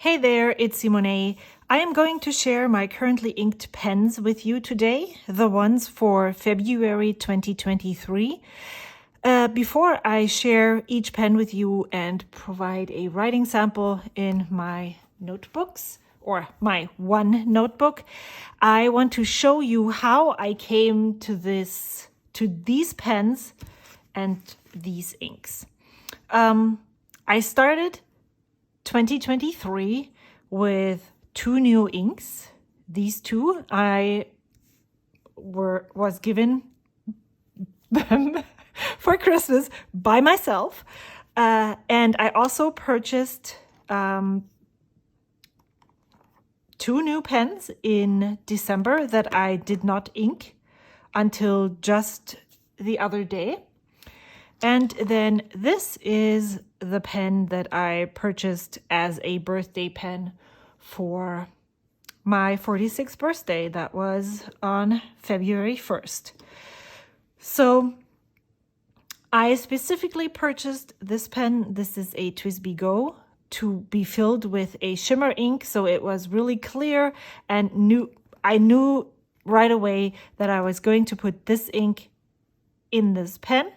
Hey there, it's Simone. I am going to share my currently inked pens with you today, the ones for February 2023. Before I share each pen with you and provide a writing sample in my notebooks, or my one notebook, I want to show you how I came to these pens and these inks. I started 2023 with two new inks. These two I was given them for Christmas by myself, and I also purchased two new pens in December that I did not ink until just the other day. And then this is the pen that I purchased as a birthday pen for my 46th birthday. That was on February 1st. So I specifically purchased this pen. This is a TWSBI Go to be filled with a shimmer ink. So it was really clear and I knew right away that I was going to put this ink in this pen.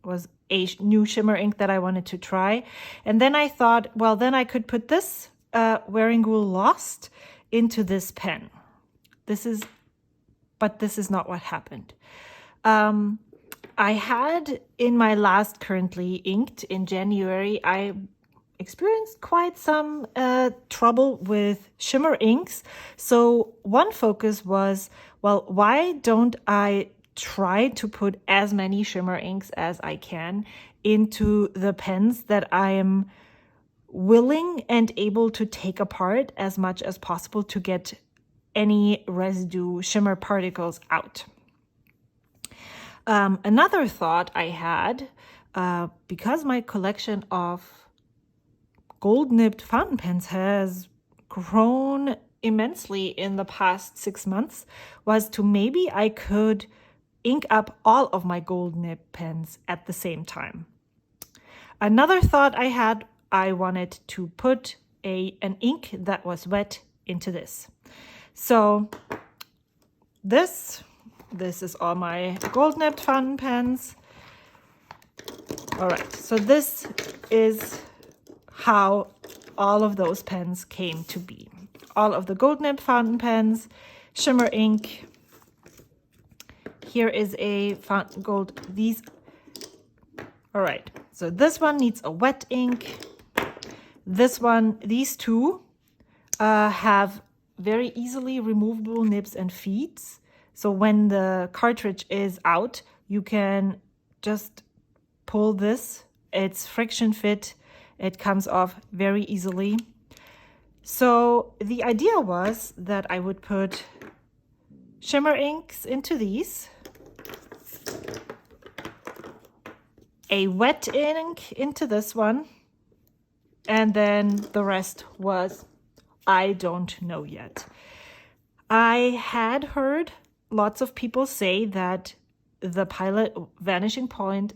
Was a new shimmer ink that I wanted to try. And then I thought, well, then I could put this Wearing Wool Lost into this pen. But this is not what happened. I had in my last currently inked in January, I experienced quite some trouble with shimmer inks. So one focus was, well, why don't I try to put as many shimmer inks as I can into the pens that I am willing and able to take apart as much as possible to get any residue shimmer particles out. Another thought I had, because my collection of gold nibbed fountain pens has grown immensely in the past 6 months, was to maybe I could ink up all of my gold nib pens at the same time. Another thought I had, I wanted to put an ink that was wet into this. So this is all my gold nibbed fountain pens. All right, so this is how all of those pens came to be. All of the gold nibbed fountain pens, shimmer ink. Here is a fountain gold. All right, so this one needs a wet ink. These two have very easily removable nibs and feeds. So when the cartridge is out, you can just pull this. It's friction fit. It comes off very easily. So the idea was that I would put shimmer inks into these, a wet ink into this one, and then the rest was, I don't know yet. I had heard lots of people say that the Pilot Vanishing Point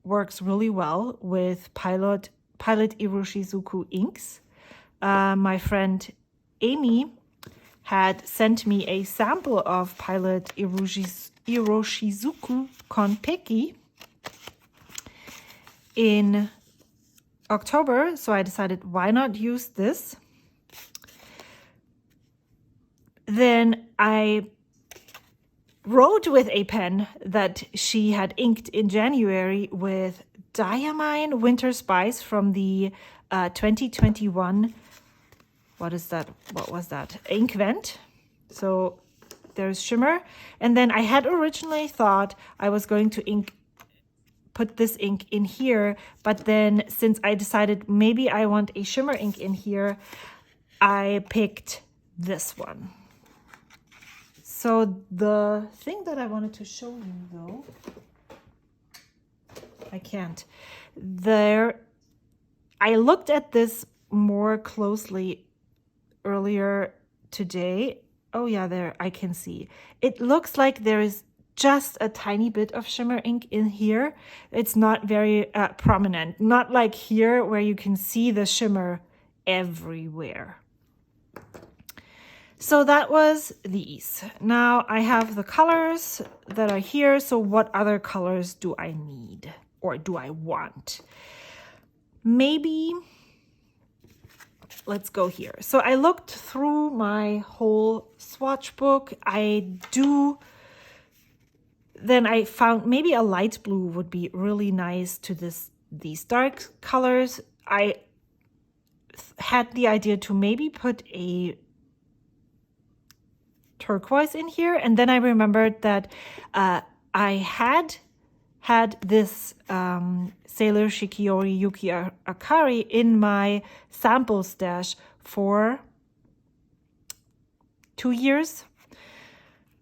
works really well with Pilot Iroshizuku inks. My friend Amy had sent me a sample of Pilot Iroshizuku Konpeki in October, so I decided why not use this. Then I wrote with a pen that she had inked in January with Diamine Winter Spice from the 2021, what was that? Ink Vent. So there's shimmer. And then I had originally thought I was going to put this ink in here, but then since I decided maybe I want a shimmer ink in here, I picked this one. So the thing that I wanted to show you though, I can't. I looked at this more closely earlier today. Oh yeah, there I can see. It looks like there is just a tiny bit of shimmer ink in here. It's not very prominent, not like here where you can see the shimmer everywhere. So that was these. Now I have the colors that are here. So what other colors do I need or do I want? Maybe, let's go here. So I looked through my whole swatch book. Then I found maybe a light blue would be really nice to these dark colors. I had the idea to maybe put a turquoise in here, and then I remembered that I had this Sailor Shikiori Yuki Akari in my sample stash for 2 years.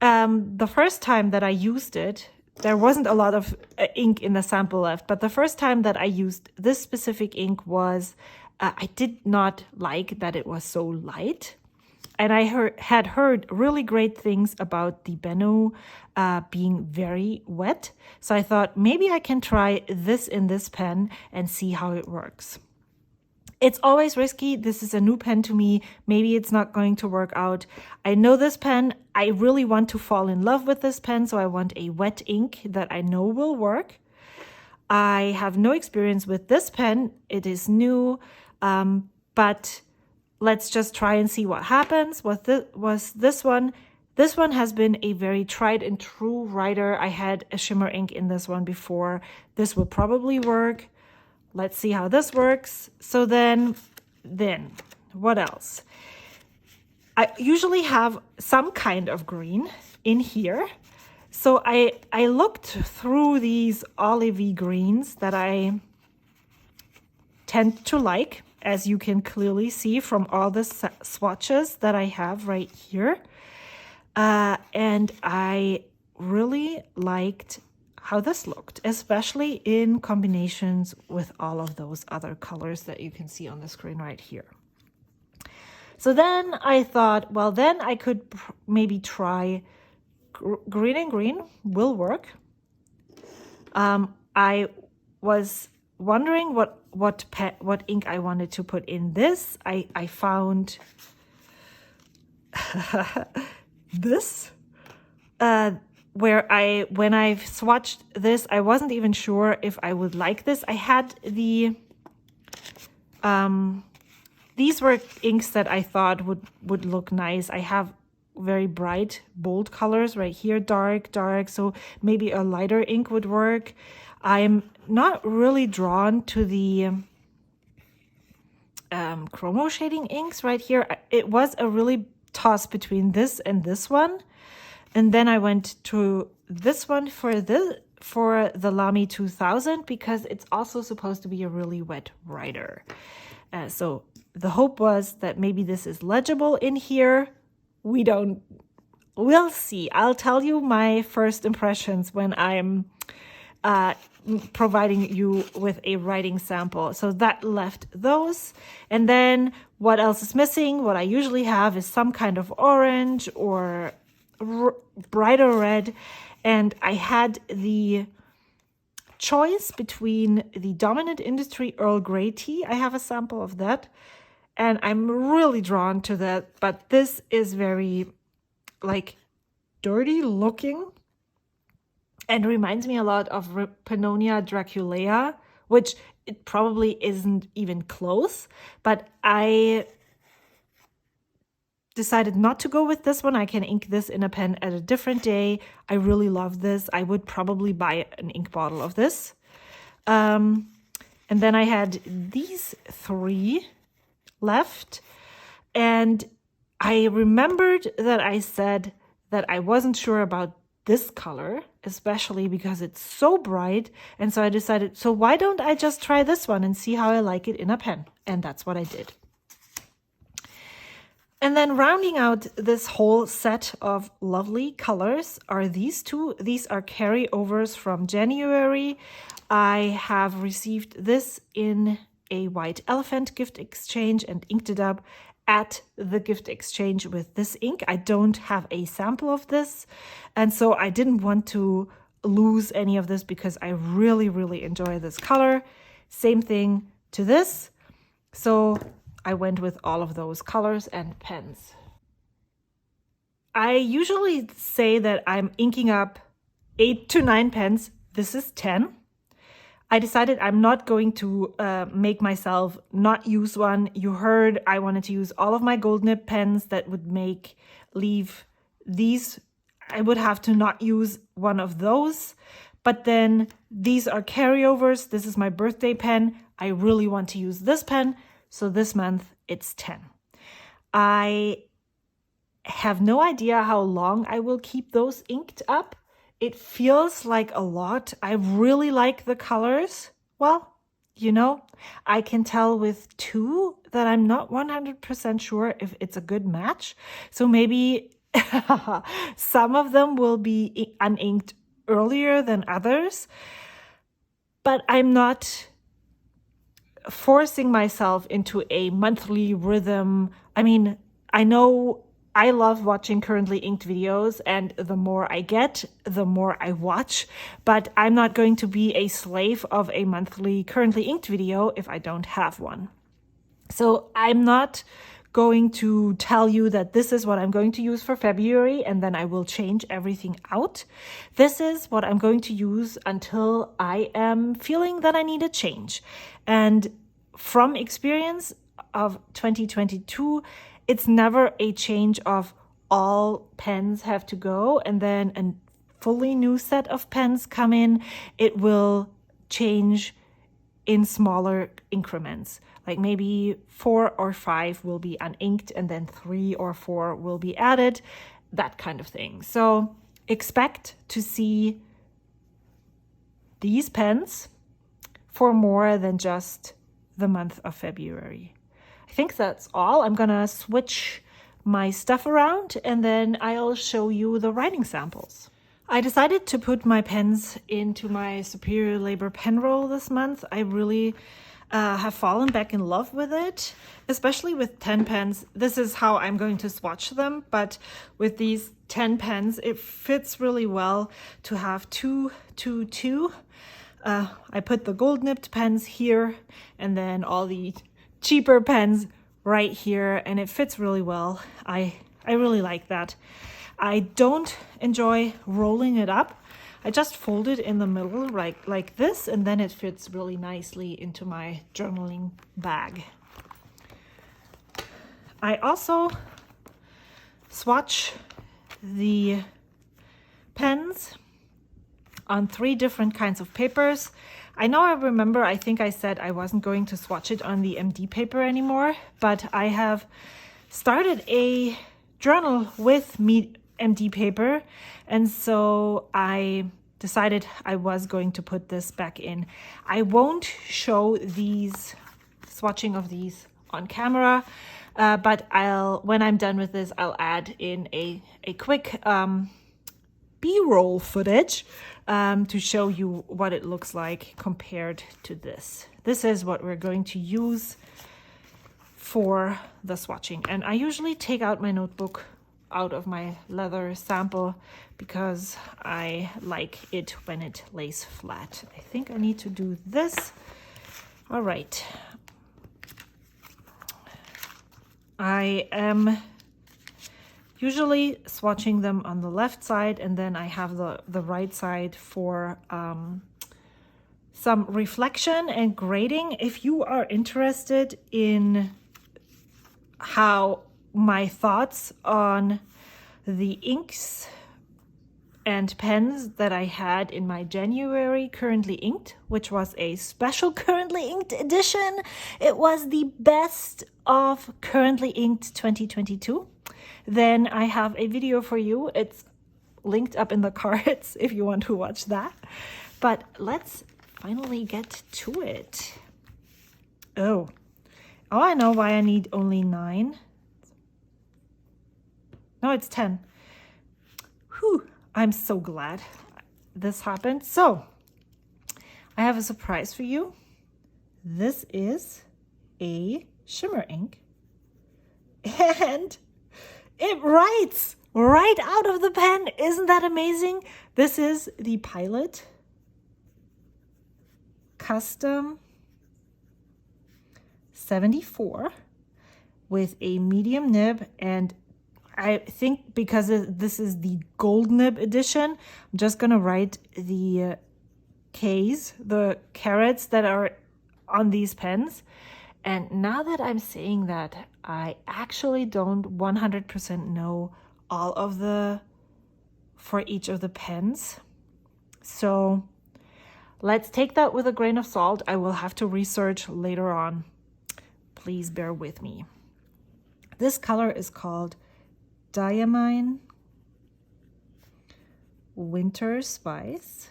The first time that I used it, there wasn't a lot of ink in the sample left, but the first time that I used this specific ink was, I did not like that it was so light. And I had heard really great things about the Bennu being very wet. So I thought maybe I can try this in this pen and see how it works. It's always risky. This is a new pen to me. Maybe it's not going to work out. I know this pen. I really want to fall in love with this pen. So I want a wet ink that I know will work. I have no experience with this pen. It is new, but let's just try and see what happens. Was this one? This one has been a very tried and true writer. I had a shimmer ink in this one before. This will probably work. Let's see how this works. So then what else? I usually have some kind of green in here. So I looked through these olivey greens that I tend to like, as you can clearly see from all the swatches that I have right here. And I really liked how this looked, especially in combinations with all of those other colors that you can see on the screen right here. So then I thought, well, then I could maybe try green and green will work. I was wondering what ink I wanted to put in this. I found this. When I swatched this, I wasn't even sure if I would like this. I had these were inks that I thought would look nice. I have very bright, bold colors right here, dark, so maybe a lighter ink would work. I'm not really drawn to the chromo shading inks right here. It was a really toss between this and this one. And then I went to this one for the Lamy 2000 because it's also supposed to be a really wet writer. So the hope was that maybe this is legible in here. We'll see. I'll tell you my first impressions when I'm providing you with a writing sample. So that left those. And then what else is missing? What I usually have is some kind of orange or brighter red, and I had the choice between the Dominant Industry Earl Grey tea. I have a sample of that, and I'm really drawn to that, but this is very like dirty looking and reminds me a lot of Pannonia Draculea, which it probably isn't even close, but I decided not to go with this one. I can ink this in a pen at a different day. I really love this. I would probably buy an ink bottle of this. And then I had these 3 left. And I remembered that I said that I wasn't sure about this color, especially because it's so bright. And so I decided, so why don't I just try this one and see how I like it in a pen? And that's what I did. And then rounding out this whole set of lovely colors are these 2. These are carryovers from January. I have received this in a white elephant gift exchange and inked it up at the gift exchange with this ink. I don't have a sample of this, and so I didn't want to lose any of this because I really, really enjoy this color. Same thing to this. So I went with all of those colors and pens. I usually say that I'm inking up 8 to 9 pens. This is 10. I decided I'm not going to make myself not use one. You heard I wanted to use all of my gold nib pens. That would leave these. I would have to not use one of those. But then these are carryovers. This is my birthday pen. I really want to use this pen. So this month it's 10. I have no idea how long I will keep those inked up. It feels like a lot. I really like the colors. Well, you know, I can tell with 2 that I'm not 100% sure if it's a good match. So maybe some of them will be uninked earlier than others. But I'm not forcing myself into a monthly rhythm. I mean, I know I love watching currently inked videos, and the more I get, the more I watch, but I'm not going to be a slave of a monthly currently inked video if I don't have one. So I'm not going to tell you that this is what I'm going to use for February and then I will change everything out. This is what I'm going to use until I am feeling that I need a change. And from experience of 2022, it's never a change of all pens have to go and then a fully new set of pens come in. It will change in smaller increments. Like maybe 4 or 5 will be uninked and then 3 or 4 will be added, that kind of thing. So expect to see these pens for more than just the month of February. I think that's all. I'm gonna switch my stuff around and then I'll show you the writing samples. I decided to put my pens into my Superior Labor pen roll this month. I really have fallen back in love with it, especially with 10 pens. This is how I'm going to swatch them, but with these 10 pens, it fits really well to have 2, 2, 2. I put the gold nibbed pens here and then all the cheaper pens right here, and it fits really well. I really like that. I don't enjoy rolling it up. I just fold it in the middle like this, and then it fits really nicely into my journaling bag. I also swatch the pens on 3 different kinds of papers. I remember I think I said I wasn't going to swatch it on the MD paper anymore, but I have started a journal with MD paper, and so I decided I was going to put this back in. I won't show these swatching of these on camera, but when I'm done with this, I'll add in a quick B-roll footage to show you what it looks like compared to this. This is what we're going to use for the swatching, and I usually take out my notebook out of my leather sample because I like it when it lays flat. I think I need to do this. All right. I am usually swatching them on the left side, and then I have the right side for some reflection and grading. If you are interested in how my thoughts on the inks and pens that I had in my January currently inked, which was a special currently inked edition. It was the best of currently inked 2022. Then I have a video for you. It's linked up in the cards if you want to watch that. But let's finally get to it. Oh, I know why I need only 9. No, it's 10. Whew, I'm so glad this happened. So, I have a surprise for you. This is a shimmer ink. And it writes right out of the pen. Isn't that amazing? This is the Pilot Custom 74. with a medium nib, and I think because this is the gold nib edition, I'm just gonna write the K's, the carats that are on these pens. And now that I'm saying that, I actually don't 100% know all of for each of the pens. So let's take that with a grain of salt. I will have to research later on. Please bear with me. This color is called Diamine Winter Spice.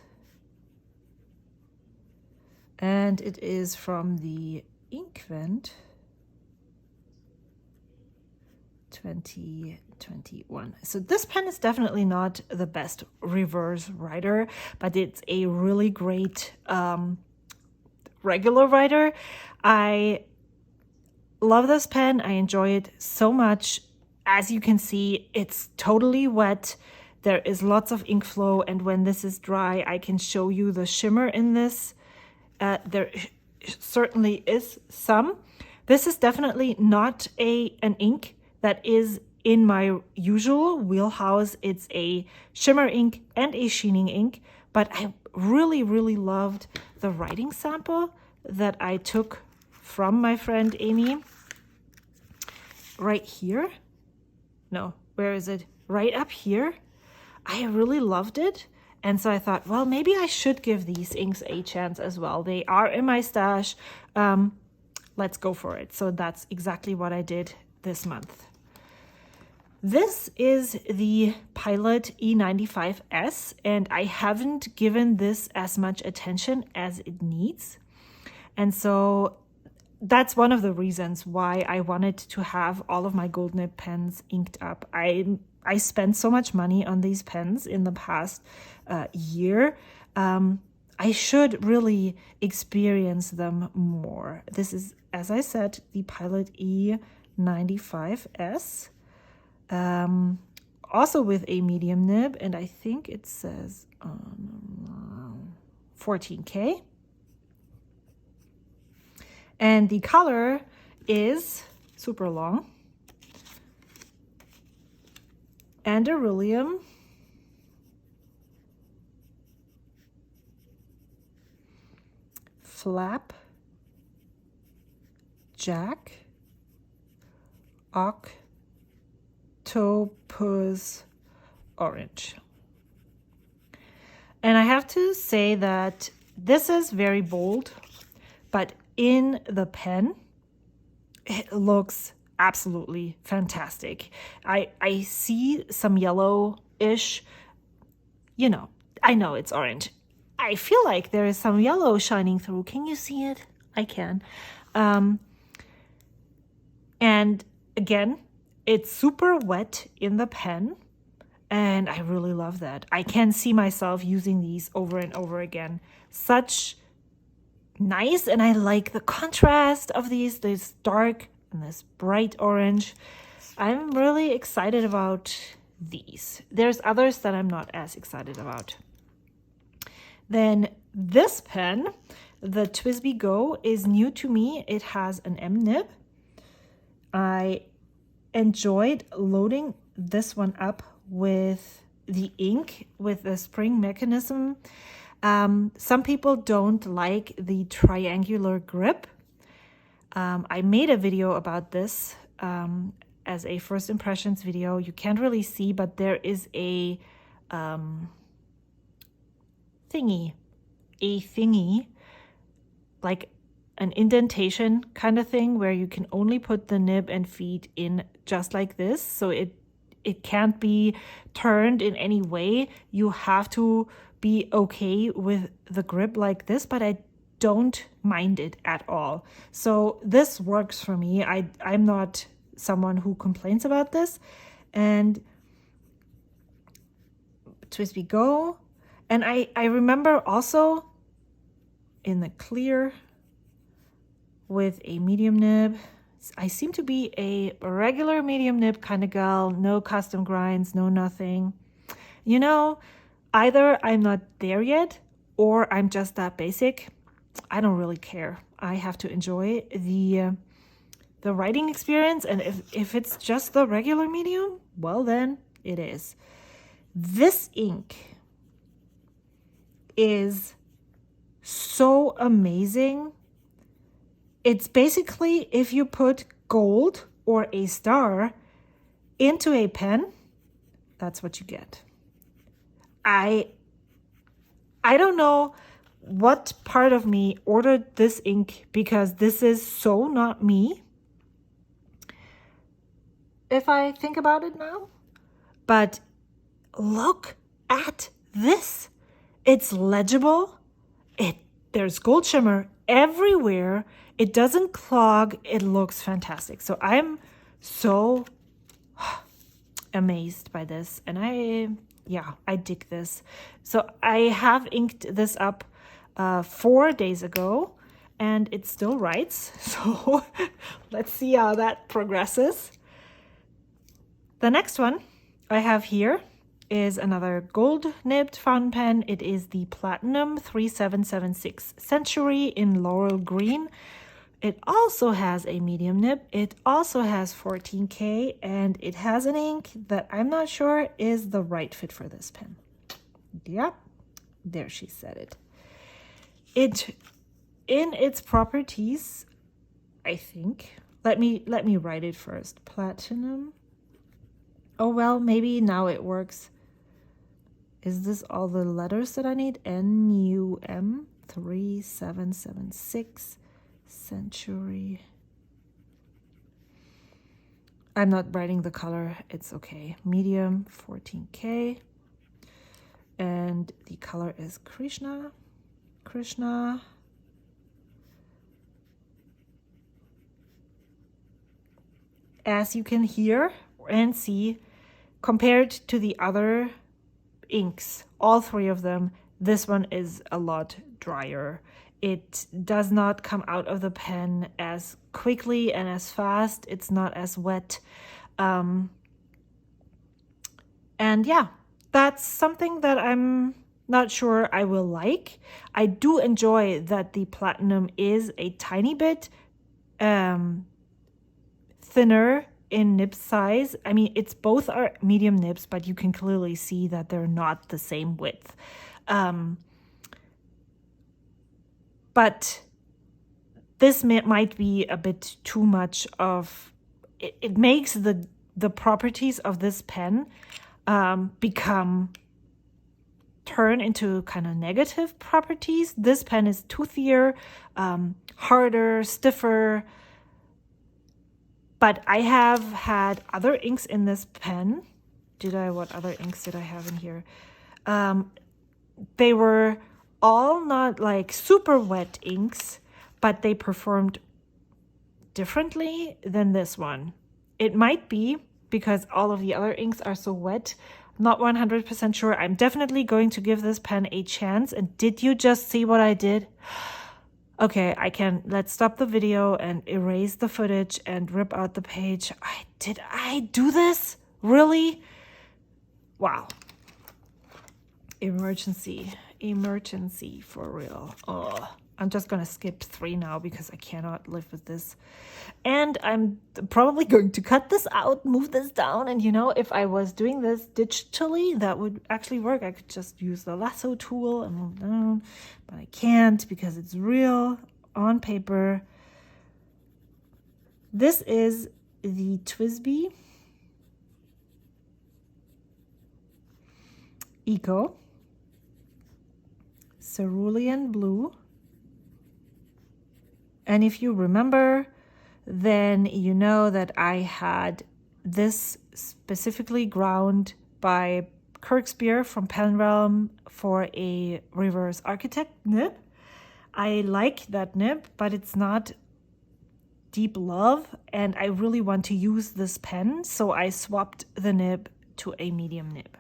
And it is from the Inkvent 2021. So this pen is definitely not the best reverse writer, but it's a really great regular writer. I love this pen. I enjoy it so much. As you can see, it's totally wet. There is lots of ink flow, and when this is dry, I can show you the shimmer in this. There certainly is some. This is definitely not an ink that is in my usual wheelhouse. It's a shimmer ink and a sheening ink, but I really, really loved the writing sample that I took from my friend Amy. Right here. No, where is it? Right up here. I really loved it. And so I thought, well, maybe I should give these inks a chance as well. They are in my stash. Let's go for it. So that's exactly what I did this month. This is the Pilot E95S, and I haven't given this as much attention as it needs. And so that's one of the reasons why I wanted to have all of my gold nib pens inked up. I spent so much money on these pens in the past year. I should really experience them more. This is, as I said, the Pilot E95S. Also with a medium nib, and I think it says 14K. And the color is super long. Anderillium. Flap. Jack. Octopus Orange. And I have to say that this is very bold, but in the pen, it looks absolutely fantastic. I see some yellow-ish, you know, I know it's orange. I feel like there is some yellow shining through. Can you see it? I can. And again, it's super wet in the pen, and I really love that. I can see myself using these over and over again. Such nice, and I like the contrast of these, this dark and this bright orange. I'm really excited about these. There's others that I'm not as excited about. Then this pen, the TWSBI Go, is new to me. It has an M nib. I enjoyed loading this one up with the ink, with the spring mechanism. Some people don't like the triangular grip. I made a video about this as a first impressions video. You can't really see, but there is a thingy, like an indentation kind of thing where you can only put the nib and feed in just like this. So it can't be turned in any way. You have to be okay with the grip like this, but I don't mind it at all. So this works for me. I'm not someone who complains about this. And TWSBI Go. And I remember also in the clear with a medium nib. I seem to be a regular medium nib kind of gal, no custom grinds, no nothing. You know, either I'm not there yet or I'm just that basic. I don't really care. I have to enjoy the the writing experience, and if it's just the regular medium, well then it is. This ink is so amazing. It's basically if you put gold or a star into a pen, that's what you get. I don't know what part of me ordered this ink, because this is so not me, if I think about it now. But look at this. It's legible. There's gold shimmer everywhere. It doesn't clog. It looks fantastic. So I'm so amazed by this, and I dig this. So I have inked this up 4 days ago, and it still writes. So let's see how that progresses. The next one I have here is another gold nibbed fountain pen. It is the Platinum 3776 Century in Laurel Green. It also has a medium nib. It also has 14K, and it has an ink that I'm not sure is the right fit for this pen. Yep, there she said it. In its properties, I think. Let me write it first. Platinum. Oh well, maybe now it works. Is this all the letters that I need? NUM 3776 Century. I'm not writing the color. It's okay. Medium 14K. And the color is Krishna. As you can hear and see, compared to the other inks, all three of them, this one is a lot drier. It does not come out of the pen as quickly and as fast. It's not as wet. And yeah, that's something that I'm not sure I will like. I do enjoy that the Platinum is a tiny bit thinner in nib size. I mean, both are medium nibs, but you can clearly see that they're not the same width. But this might be a bit too much of, it makes the properties of this pen turn into kind of negative properties. This pen is toothier, harder, stiffer. But I have had other inks in this pen. What other inks did I have in here? They were all not like super wet inks, but they performed differently than this one. It might be because all of the other inks are so wet. Not 100% sure. I'm definitely going to give this pen a chance. And did you just see what I did? Okay, let's stop the video and erase the footage and rip out the page. Did I do this? Really? Wow. Emergency for real. Oh, I'm just gonna skip 3 now because I cannot live with this. And I'm probably going to cut this out, move this down, and if I was doing this digitally, that would actually work. I could just use the lasso tool and move down, but I can't because it's real on paper. This is the TWSBI Eco Cerulean Blue. And if you remember, then you know that I had this specifically ground by Kirkspear from Pen Realm for a reverse architect nib. I like that nib, but it's not deep love, and I really want to use this pen, so I swapped the nib to a medium nib.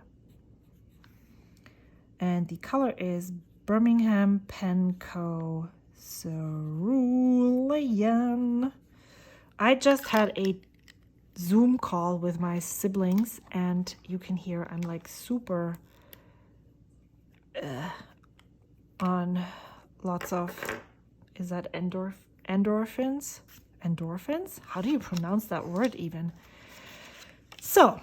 And the color is Birmingham Pen Co. Cerulean. I just had a Zoom call with my siblings, and you can hear I'm like super on lots of, is that endorphins? endorphins. How do you pronounce that word even? So,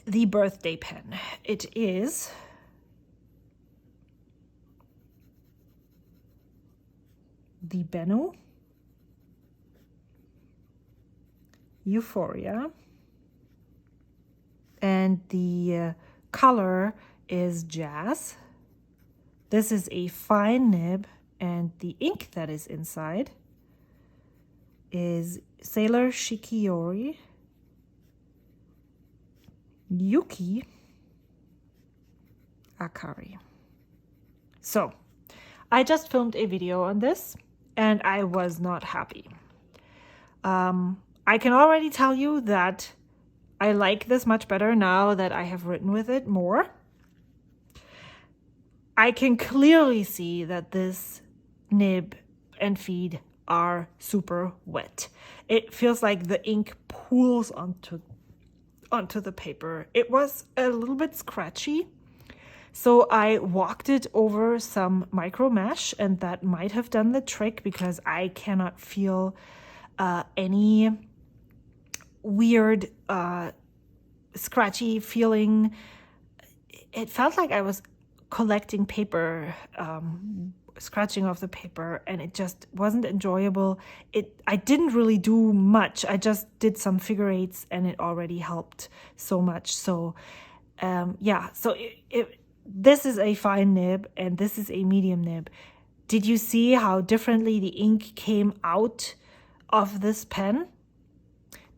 the birthday pen. It is the Benno Euphoria, and the color is Jazz. This is a fine nib, and the ink that is inside is Sailor Shikiori, Yuki, Akari. So, I just filmed a video on this, and I was not happy. I can already tell you that I like this much better now that I have written with it more. I can clearly see that this nib and feed are super wet. It feels like the ink pools onto the paper. It was a little bit scratchy, so I walked it over some micro mesh, and that might have done the trick because I cannot feel any weird scratchy feeling. It felt like I was collecting paper, scratching off the paper, and it just wasn't enjoyable. I didn't really do much. I just did some figure eights, and it already helped so much. So yeah, so this is a fine nib and this is a medium nib. Did you see how differently the ink came out of this pen?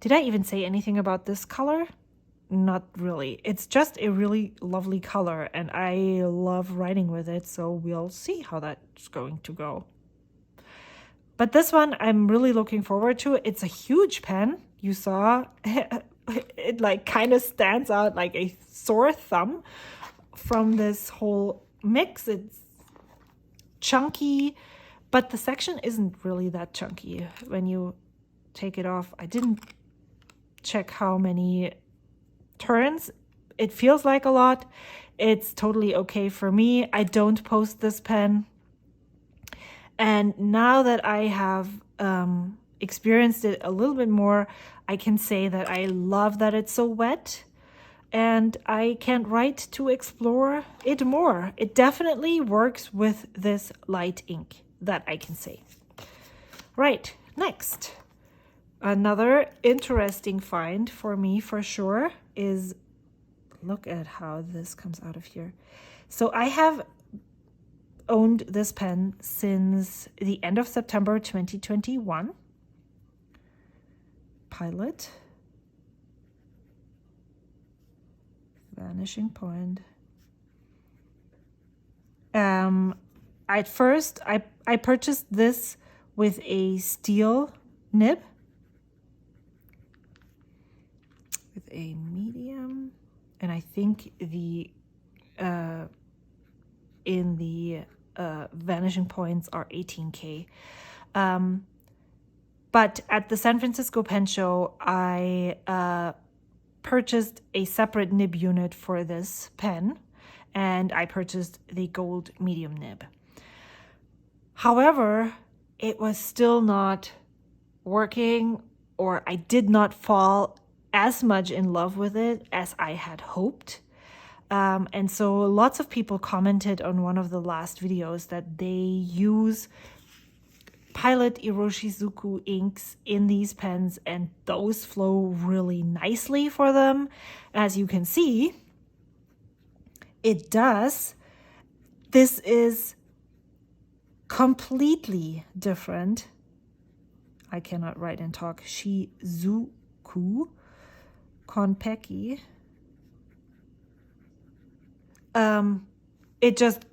Did I even say anything about this color? Not really. It's just a really lovely color, and I love writing with it, so we'll see how that's going to go. But this one I'm really looking forward to. It's a huge pen. You saw it like kind of stands out like a sore thumb from this whole mix. It's chunky, but the section isn't really that chunky when you take it off. I didn't check how many turns. It feels like a lot. It's totally okay for me. I don't post this pen. And now that I have experienced it a little bit more, I can say that I love that it's so wet, and I can't wait to explore it more. It definitely works with this light ink, that I can say. Right, next. Another interesting find for me, for sure, is, look at how this comes out of here. So I have owned this pen since the end of September 2021. Pilot. Vanishing Point. At first, I purchased this with a steel nib, with a medium, and I think the in the vanishing points are 18K. But at the San Francisco Pen Show, I purchased a separate nib unit for this pen, and I purchased the gold medium nib. However, it was still not working, or I did not fall as much in love with it as I had hoped. And so lots of people commented on one of the last videos that they use Pilot Iroshizuku inks in these pens, and those flow really nicely for them. As you can see, it does. This is completely different. I cannot write and talk. Shizuku Konpeki. It just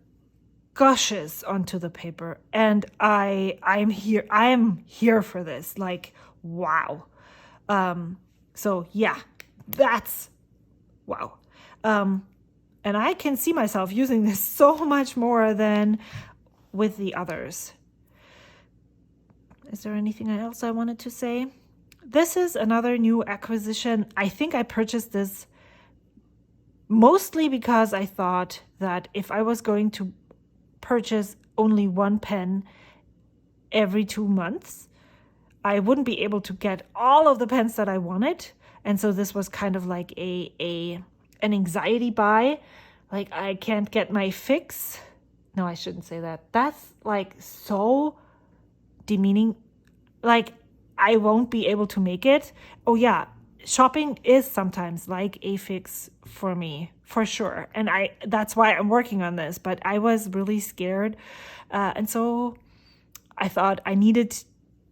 gushes onto the paper, and I am here for this. Like, wow. So yeah, that's wow. And I can see myself using this so much more than with the others. Is there anything else I wanted to say? This is another new acquisition. I think I purchased this mostly because I thought that if I was going to purchase only one pen every 2 months, I wouldn't be able to get all of the pens that I wanted. And so this was kind of like an anxiety buy. Like, I can't get my fix. No, I shouldn't say that. That's like so demeaning. Like, I won't be able to make it. Oh yeah, shopping is sometimes like a fix for me, for sure. And that's why I'm working on this. But I was really scared. And so I thought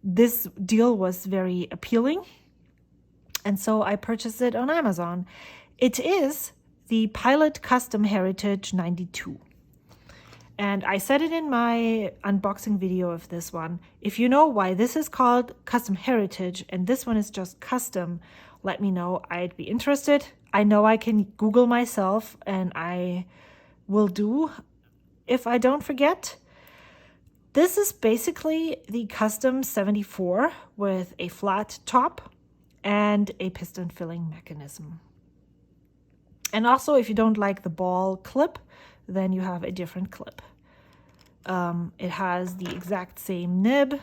this deal was very appealing. And so I purchased it on Amazon. It is the Pilot Custom Heritage 92. And I said it in my unboxing video of this one. If you know why this is called Custom Heritage and this one is just custom, let me know. I'd be interested. I know I can Google myself, and I will do if I don't forget. This is basically the Custom 74 with a flat top and a piston filling mechanism. And also, if you don't like the ball clip, then you have a different clip. It has the exact same nib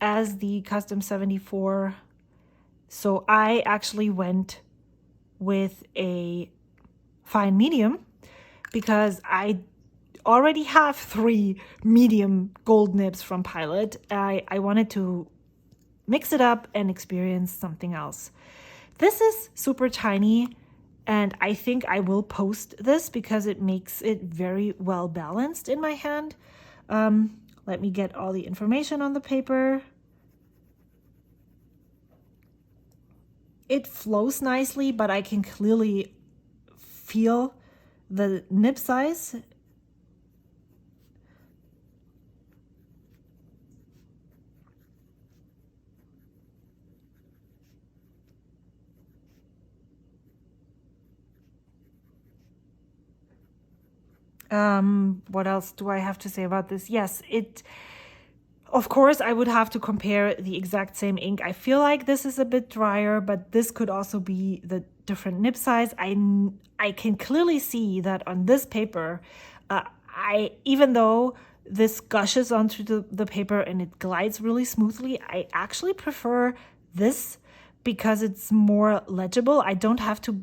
as the Custom 74. So I actually went with a fine medium because I already have 3 medium gold nibs from Pilot. I wanted to mix it up and experience something else. This is super tiny, and I think I will post this because it makes it very well balanced in my hand. Let me get all the information on the paper. It flows nicely, but I can clearly feel the nib size. What else do I have to say about this? Yes, of course, I would have to compare the exact same ink. I feel like this is a bit drier, but this could also be the different nib size. I can clearly see that on this paper, even though this gushes onto the paper and it glides really smoothly, I actually prefer this because it's more legible. I don't have to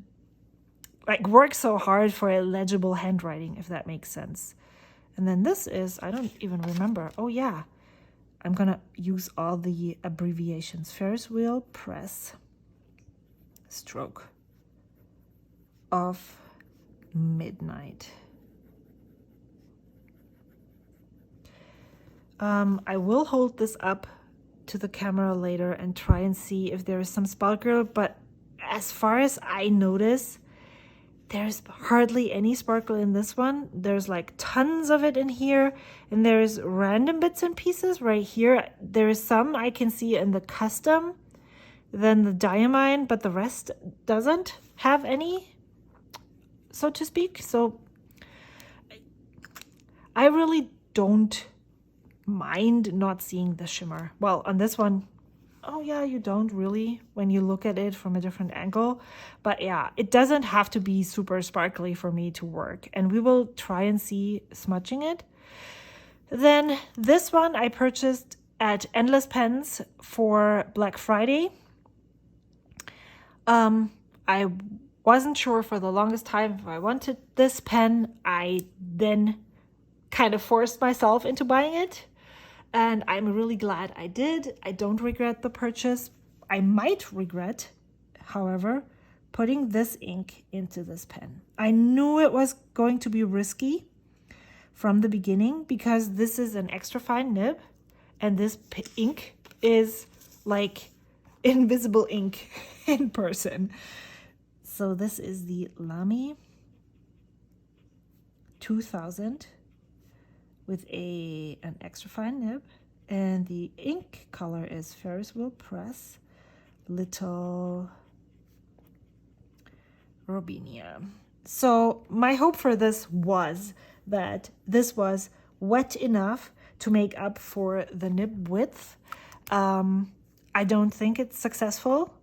work so hard for a legible handwriting, if that makes sense. And then this is, I don't even remember. Oh yeah, I'm gonna use all the abbreviations. Ferris wheel press stroke of midnight. I will hold this up to the camera later and try and see if there is some sparkle, but as far as I notice, there's hardly any sparkle in this one. There's like tons of it in here, and there's random bits and pieces right here. There's some I can see in the custom, then the diamine, but the rest doesn't have any, so to speak. So I really don't mind not seeing the shimmer. Well, on this one, oh yeah, you don't really when you look at it from a different angle. But yeah, it doesn't have to be super sparkly for me to work. And we will try and see smudging it. Then this one I purchased at Endless Pens for Black Friday. I wasn't sure for the longest time if I wanted this pen. I then kind of forced myself into buying it. And I'm really glad I did. I don't regret the purchase. I might regret, however, putting this ink into this pen. I knew it was going to be risky from the beginning because this is an extra fine nib and this ink is like invisible ink in person. So this is the Lamy 2000 with an extra fine nib, and the ink color is Ferris wheel press Little Robinia. So my hope for this was that this was wet enough to make up for the nib width. I don't think it's successful.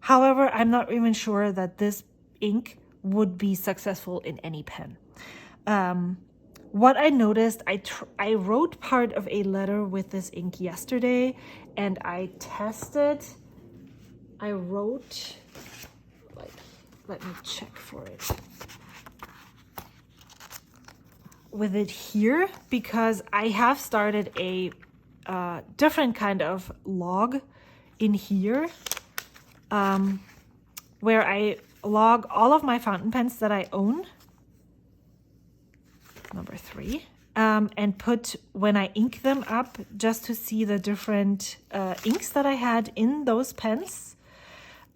However, I'm not even sure that this ink would be successful in any pen. what I noticed, I wrote part of a letter with this ink yesterday, and I tested. I wrote, like, let me check for it, with it here, because I have started a different kind of log in here, where I log all of my fountain pens that I own, number 3, and put when I ink them up, just to see the different inks that I had in those pens.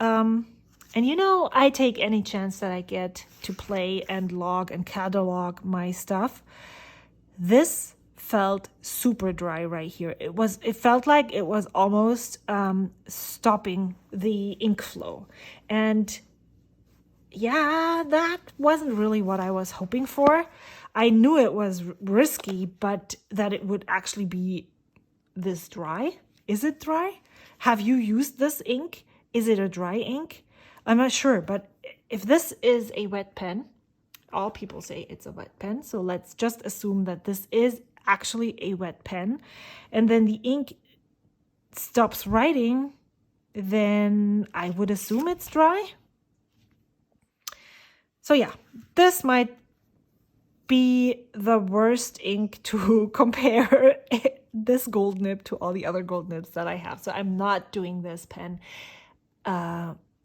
And you know, I take any chance that I get to play and log and catalog my stuff. This felt super dry right here. It felt like it was almost stopping the ink flow. And yeah, that wasn't really what I was hoping for. I knew it was risky, but that it would actually be this dry. Is it dry? Have you used this ink? Is it a dry ink? I'm not sure, but if this is a wet pen, all people say it's a wet pen, so let's just assume that this is actually a wet pen, and then the ink stops writing, then I would assume it's dry. So yeah, this might be the worst ink to compare this gold nib to all the other gold nibs that I have. So I'm not doing this pen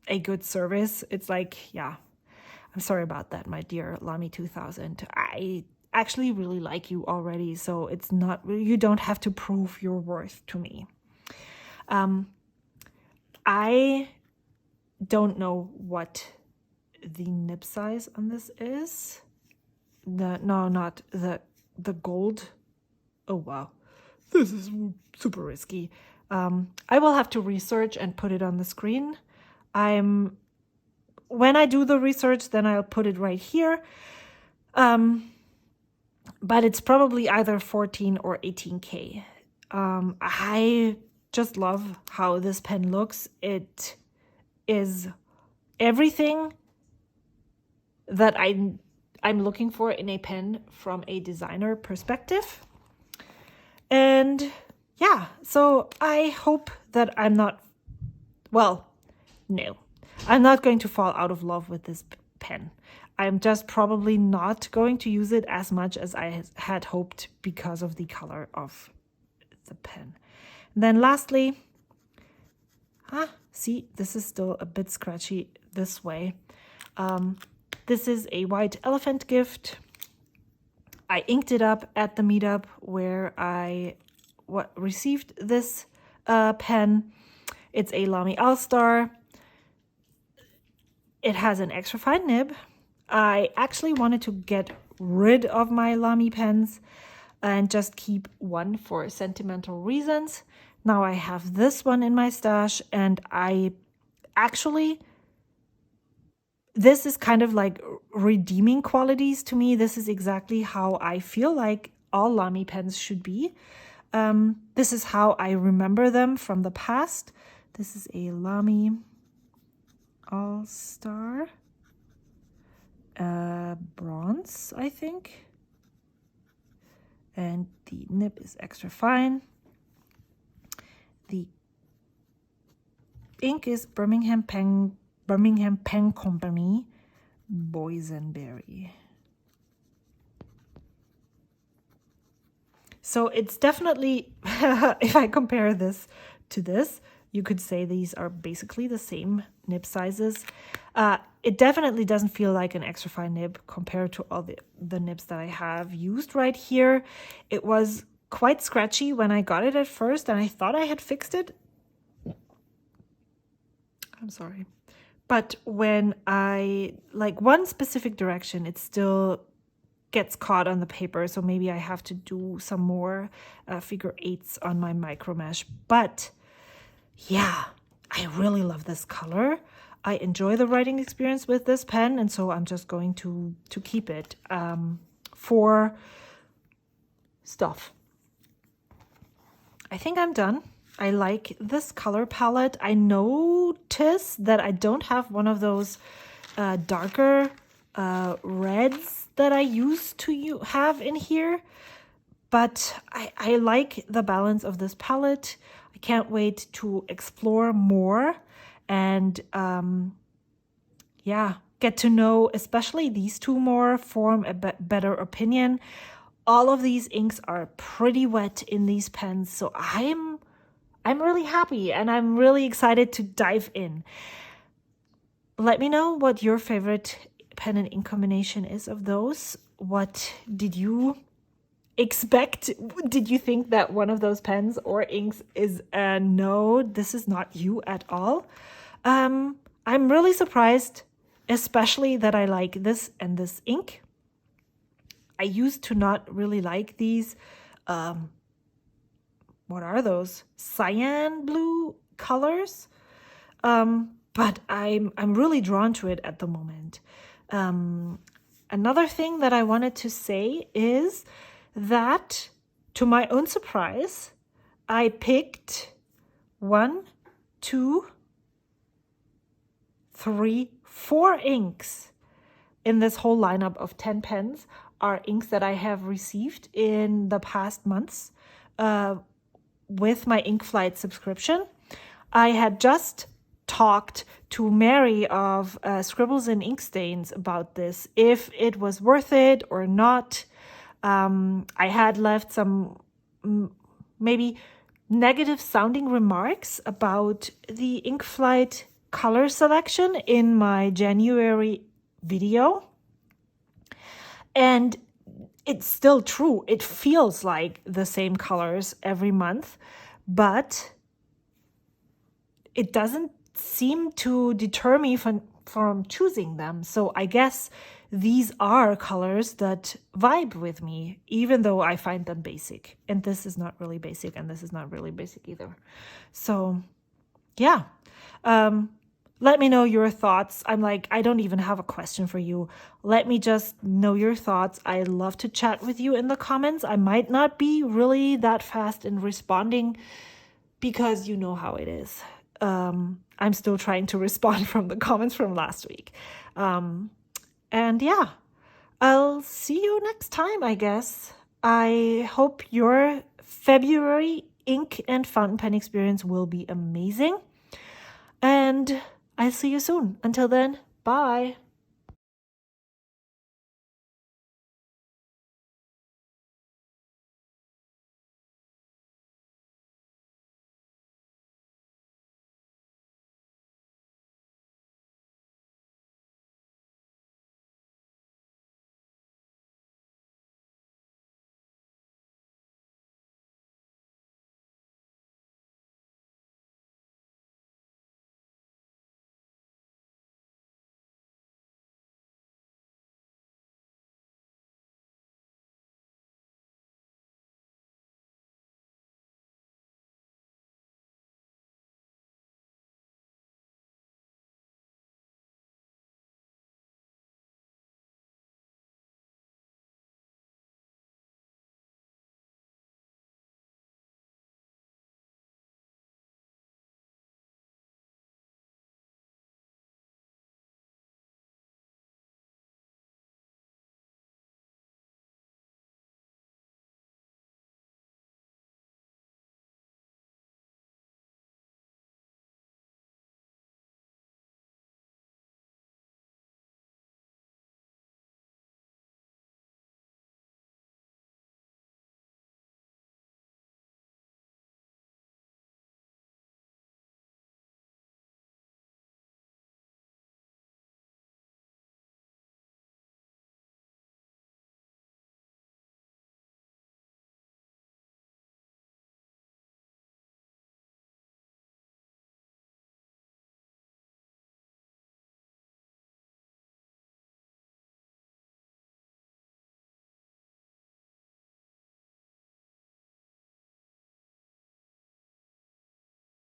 a good service. It's like, yeah, I'm sorry about that, my dear Lamy 2000. I actually really like you already, so it's not, you don't have to prove your worth to me. I don't know what the nib size on this is. Not the gold. Oh wow, this is super risky. I will have to research and put it on the screen. When I do the research, then I'll put it right here. But it's probably either 14 or 18K. I just love how this pen looks. It is everything that I'm looking for in a pen from a designer perspective. And yeah, so I hope that I'm not, well, no, I'm not going to fall out of love with this pen. I'm just probably not going to use it as much as I had hoped because of the color of the pen. And then lastly, see, this is still a bit scratchy this way. This is a white elephant gift. I inked it up at the meetup where I received this pen. It's a Lamy All-Star. It has an extra fine nib. I actually wanted to get rid of my Lamy pens and just keep one for sentimental reasons. Now I have this one in my stash, and this is kind of like redeeming qualities to me. This is exactly how I feel like all Lamy pens should be. This is how I remember them from the past. This is a Lamy All-Star bronze, I think. And the nib is extra fine. The ink is Birmingham Pen Company, Boysenberry. So it's definitely, if I compare this to this, you could say these are basically the same nib sizes. It definitely doesn't feel like an extra fine nib compared to all the nibs that I have used right here. It was quite scratchy when I got it at first, and I thought I had fixed it. I'm sorry. But when I, like one specific direction, it still gets caught on the paper. So maybe I have to do some more figure eights on my micro mesh. But yeah, I really love this color. I enjoy the writing experience with this pen, and so I'm just going to keep it for stuff. I think I'm done. I like this color palette. I notice that I don't have one of those darker reds that I used to have in here. But I like the balance of this palette. I can't wait to explore more and yeah, get to know especially these two more, form a better opinion. All of these inks are pretty wet in these pens, so I'm really happy and I'm really excited to dive in. Let me know what your favorite pen and ink combination is of those. What did you expect? Did you think that one of those pens or inks is no, this is not you at all? I'm really surprised, especially that I like this and this ink. I used to not really like these what are those, cyan blue colors, but I'm really drawn to it at the moment. Another thing that I wanted to say is that, to my own surprise, I picked 1, 2, 3, 4 inks in this whole lineup of 10 pens are inks that I have received in the past months with my Inkflight subscription. I had just talked to Mary of Scribbles and Inkstains about this, if it was worth it or not. I had left some maybe negative sounding remarks about the Inkflight color selection in my January video. And it's still true. It feels like the same colors every month, but it doesn't seem to deter me from choosing them. So I guess these are colors that vibe with me, even though I find them basic. And this is not really basic, and this is not really basic either. So yeah. Let me know your thoughts. I don't even have a question for you. Let me just know your thoughts. I love to chat with you in the comments. I might not be really that fast in responding because you know how it is. I'm still trying to respond from the comments from last week. And yeah, I'll see you next time, I guess. I hope your February ink and fountain pen experience will be amazing. And I'll see you soon. Until then, bye.